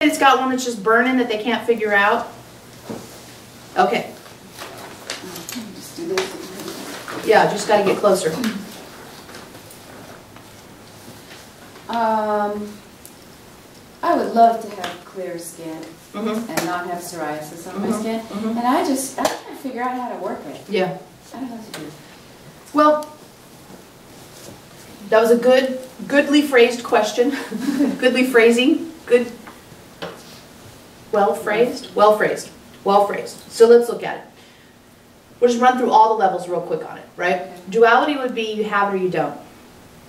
that's got one that's just burning that they can't figure out? Okay. Just do this. Yeah, just got to get closer. I would love to have clear skin Mm-hmm. and not have psoriasis on my Mhm, skin. mhm. And I can't figure out how to work it. Yeah. I don't know what to do. Well, that was a goodly phrased question. Goodly phrasing. Good. Well phrased. Well phrased. Well phrased. So let's look at it. We'll just run through all the levels real quick on it, right? Okay. Duality would be you have it or you don't.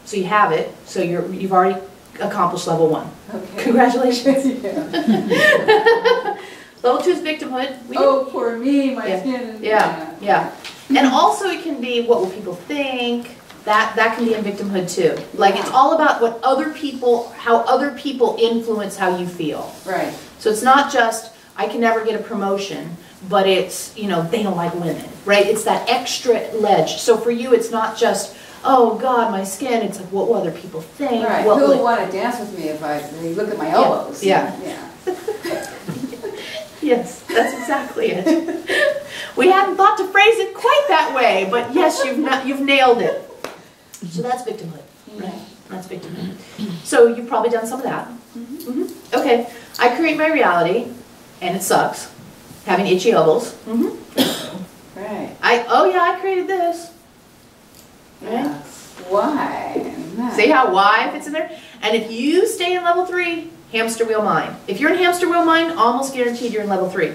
So you have it, so you've already accomplished level 1. Okay. Congratulations. Yeah. Level 2 is victimhood. Oh, poor me, my Yeah. skin is... Yeah. And also it can be what will people think. That can be in victimhood too. Like it's all about what other people, how other people influence how you feel. Right. So it's not just I can never get a promotion, but it's, you know, they don't like women, right? It's that extra ledge. So for you, it's not just, oh God, my skin. It's like, what will other people think? Right. What Who will will want to dance with me if they look at my elbows? Yeah. Yeah. Yes, that's exactly it. We hadn't thought to phrase it quite that way, but yes, you've nailed it. So that's victimhood, right? That's victimhood. So you've probably done some of that. Mm-hmm. Okay, I create my reality, and it sucks. Having itchy elbows. Mm-hmm. Right. I created this. Right? Yeah. Why? See how why fits in there? And if you stay in level 3, hamster wheel mind. If you're in hamster wheel mind, almost guaranteed you're in level 3.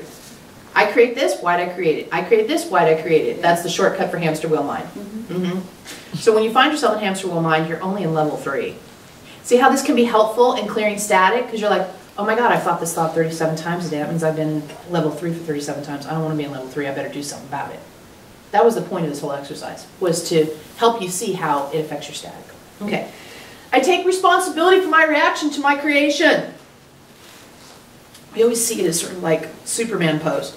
I create this, why'd I create it? I created this, why'd I create it? That's the shortcut for hamster wheel mind. Mm-hmm. So when you find yourself in hamster wheel mind, you're only in level 3. See how this can be helpful in clearing static? Because you're like, oh my God, I thought this thought 37 times a day. That means I've been in level 3 for 37 times. I don't want to be in level 3. I better do something about it. That was the point of this whole exercise, was to help you see how it affects your static. Okay. I take responsibility for my reaction to my creation. We always see it as sort of like Superman pose.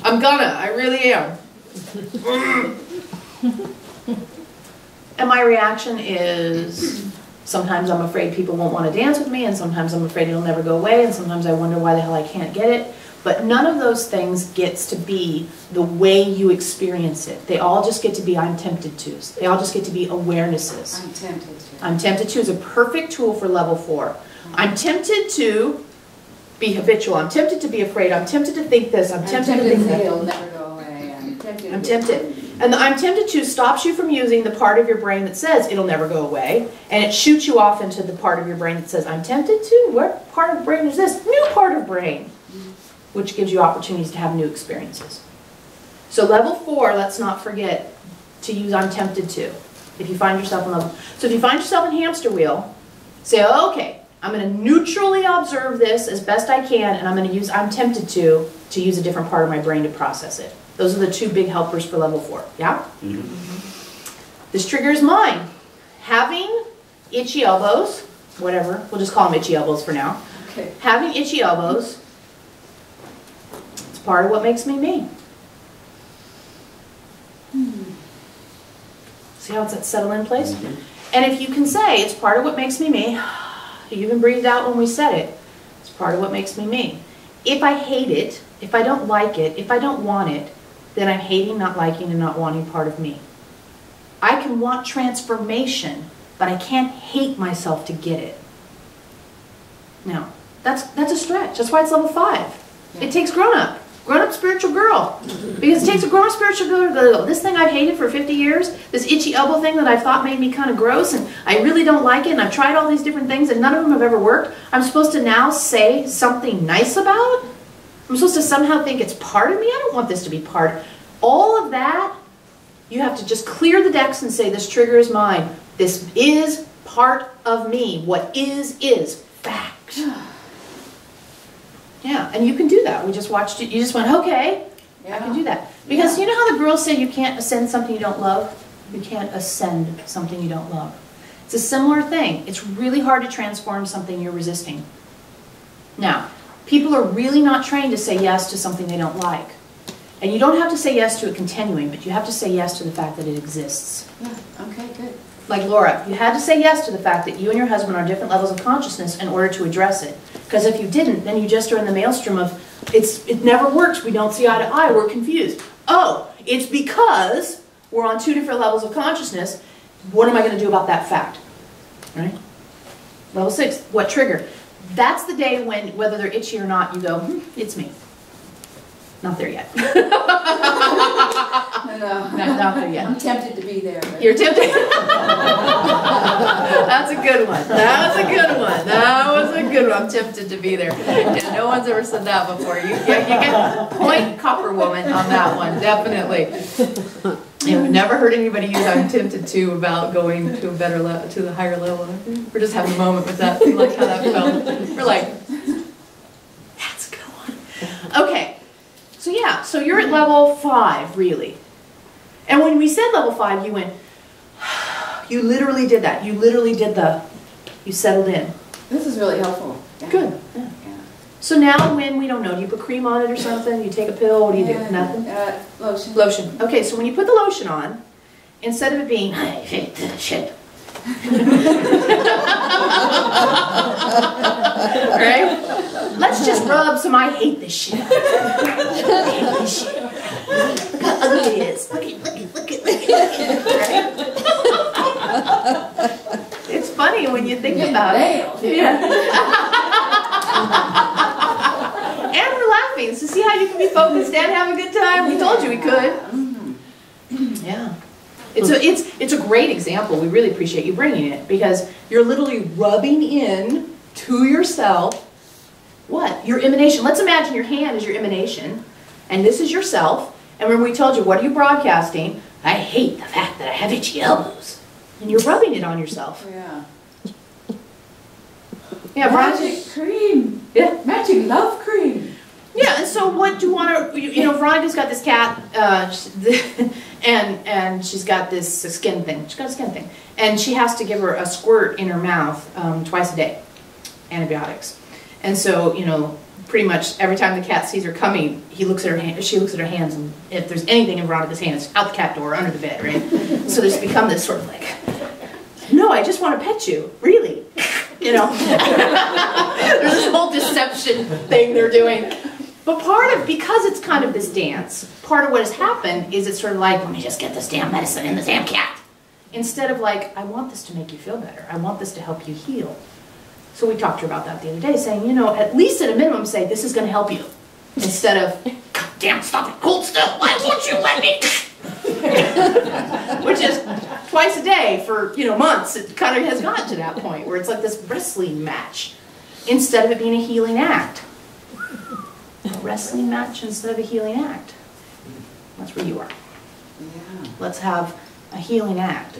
I really am. And my reaction is, sometimes I'm afraid people won't want to dance with me, and sometimes I'm afraid it'll never go away, and sometimes I wonder why the hell I can't get it. But none of those things gets to be the way you experience it. They all just get to be I'm tempted to. They all just get to be awarenesses. I'm tempted to. I'm tempted to is a perfect tool for level 4. I'm tempted to be habitual. I'm tempted to be afraid. I'm tempted to think this. I'm tempted to think that. It'll never go away. I'm tempted. I'm tempted. And the I'm tempted to stops you from using the part of your brain that says it'll never go away, and it shoots you off into the part of your brain that says I'm tempted to. What part of brain is this? New part of brain, which gives you opportunities to have new experiences. So level 4, let's not forget to use I'm tempted to. If you find yourself in level, so if you find yourself in hamster wheel, say, oh, okay, I'm going to neutrally observe this as best I can, and I'm going to use I'm tempted to use a different part of my brain to process it. Those are the 2 big helpers for level 4. Yeah? Mm-hmm. This trigger is mine. Having itchy elbows, whatever, we'll just call them itchy elbows for now. Okay. Having itchy elbows, it's part of what makes me me. See how it's settled in place? Mm-hmm. And if you can say it's part of what makes me me, you even breathed out when we said it, it's part of what makes me me. If I hate it, if I don't like it, if I don't want it, then I'm hating, not liking, and not wanting part of me. I can want transformation, but I can't hate myself to get it. Now, that's a stretch. That's why it's level 5. Yeah. It takes grown-up spiritual girl. Because it takes a grown-up spiritual girl to go, this thing I've hated for 50 years, this itchy elbow thing that I thought made me kind of gross, and I really don't like it, and I've tried all these different things, and none of them have ever worked. I'm supposed to now say something nice about it? I'm supposed to somehow think it's part of me? I don't want this to be part. All of that, you have to just clear the decks and say, this trigger is mine. This is part of me. What is fact. Yeah, and you can do that. We just watched it. You just went, okay, yeah. I can do that. Because you know how the girls say you can't ascend something you don't love? You can't ascend something you don't love. It's a similar thing. It's really hard to transform something you're resisting. Now, people are really not trained to say yes to something they don't like. And you don't have to say yes to it continuing, but you have to say yes to the fact that it exists. Yeah, okay, good. Like Laura, you had to say yes to the fact that you and your husband are on different levels of consciousness in order to address it. Because if you didn't, then you just are in the maelstrom of, it never works, we don't see eye to eye, we're confused. Oh, it's because we're on two different levels of consciousness. What am I going to do about that fact? Right? Level 6, what trigger? That's the day when, whether they're itchy or not, you go, it's me. Not there yet. No. Not there yet. I'm tempted to be there. But... You're tempted. That's a good one. That was a good one. That was a good one. I'm tempted to be there. Yeah, no one's ever said that before. You get point copper woman on that one, definitely. Yeah, we've never heard anybody use "I'm tempted to" about going to a better level, to the higher level. We're just having a moment with that. We like how that felt. We're like, that's a good one. Okay. So yeah, so you're at level 5, really. And when we said level 5, you went, you literally did that. You literally did you settled in. This is really helpful. Yeah. Good. Yeah. Yeah. So now when, we don't know, do you put cream on it or something? You take a pill, what do you do? Nothing? Lotion. Lotion. Okay, so when you put the lotion on, instead of it being, I hate this shit. Right? Let's just rub some I hate this shit. I hate this shit. Look how ugly it is. Look at right? It's funny when you think about it. Yeah. And we're laughing. So see how you can be focused and have a good time? We told you we could. Yeah. It's a great example. We really appreciate you bringing it because you're literally rubbing in to yourself what? Your emanation. Let's imagine your hand is your emanation and this is yourself. And when we told you, what are you broadcasting? I hate the fact that I have itchy elbows. And you're rubbing it on yourself. Yeah. Yeah, Magic cream. Yeah. Magic love cream. Yeah, and so what do you want to, you know, Veronica's got this cat, and she's got this skin thing. She's got a skin thing. And she has to give her a squirt in her mouth twice a day, antibiotics. And so, you know, pretty much every time the cat sees her coming, he looks at her hand, she looks at her hands, and if there's anything in Veronica's hand, it's out the cat door, under the bed, right? So there's become this sort of like, no, I just want to pet you, really. You know, there's this whole deception thing they're doing. But because it's kind of this dance, part of what has happened is it's sort of like, let me just get this damn medicine in the damn cat. Instead of like, I want this to make you feel better. I want this to help you heal. So we talked to her about that the other day, saying, you know, at least at a minimum say, this is going to help you. Instead of, God damn, stop it, hold still, why won't you let me? Which is twice a day for, you know, months. It kind of has gotten to that point where it's like this wrestling match instead of it being a healing act. A wrestling match instead of a healing act. That's where you are. Yeah. Let's have a healing act.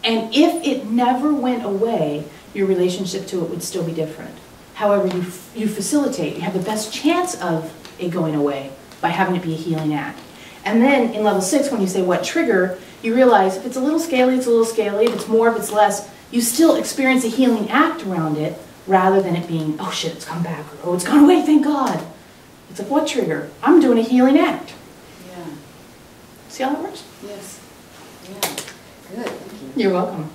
And if it never went away, your relationship to it would still be different. However, you facilitate, you have the best chance of it going away by having it be a healing act. And then in level 6, when you say what trigger, you realize if it's a little scaly, it's a little scaly. If it's more, if it's less, you still experience a healing act around it rather than it being, oh shit, it's come back, or oh, it's gone away, thank God. It's like, what trigger? I'm doing a healing act. Yeah. See how that works? Yes. Yeah. Good. Thank you. You're welcome.